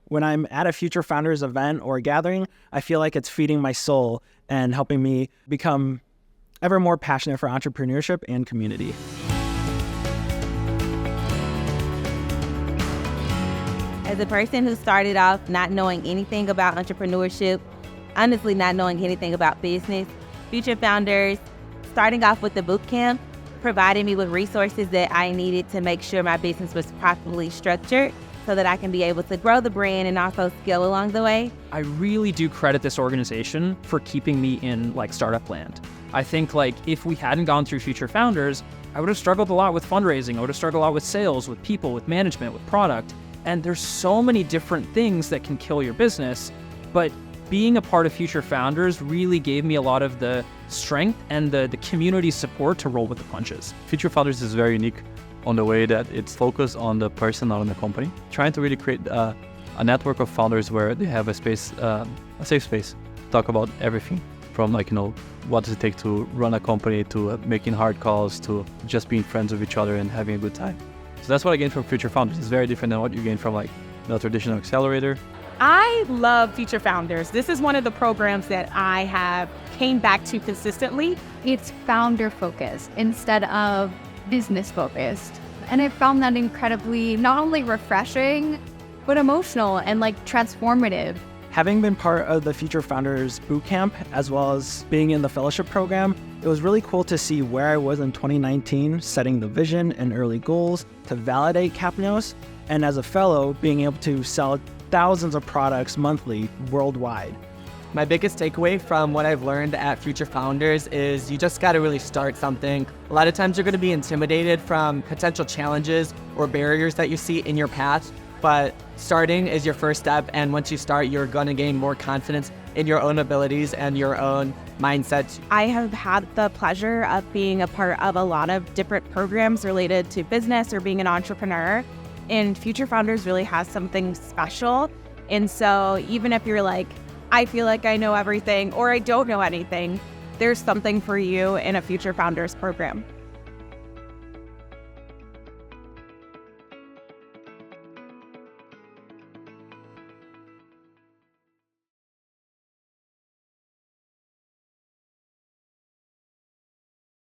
When I'm at a Future Founders event or gathering, I feel like it's feeding my soul and helping me become ever more passionate for entrepreneurship and community. As a person who started off not knowing anything about entrepreneurship, honestly not knowing anything about business, Future Founders, starting off with the boot camp, provided me with resources that I needed to make sure my business was properly structured so that I can be able to grow the brand and also scale along the way. I really do credit this organization for keeping me in startup land. I think if we hadn't gone through Future Founders, I would have struggled a lot with fundraising. I would have struggled a lot with sales, with people, with management, with product. And there's so many different things that can kill your business. But being a part of Future Founders really gave me a lot of the strength and the community support to roll with the punches. Future Founders is very unique on the way that it's focused on the person, not on the company. Trying to really create a network of founders where they have a space, a safe space, to talk about everything from what does it take to run a company, to making hard calls, to just being friends with each other and having a good time. So that's what I gained from Future Founders. It's very different than what you gain from the traditional accelerator. I love Future Founders. This is one of the programs that I have came back to consistently. It's founder focused instead of business focused. And I found that incredibly not only refreshing, but emotional and transformative. Having been part of the Future Founders Bootcamp, as well as being in the fellowship program, it was really cool to see where I was in 2019, setting the vision and early goals to validate Capnos, and as a fellow, being able to sell thousands of products monthly worldwide. My biggest takeaway from what I've learned at Future Founders is you just got to really start something. A lot of times you're going to be intimidated from potential challenges or barriers that you see in your path, but starting is your first step, and once you start, you're going to gain more confidence in your own abilities and your own mindset. I have had the pleasure of being a part of a lot of different programs related to business or being an entrepreneur, and Future Founders really has something special. And so even if you're I feel like I know everything or I don't know anything, there's something for you in a Future Founders program.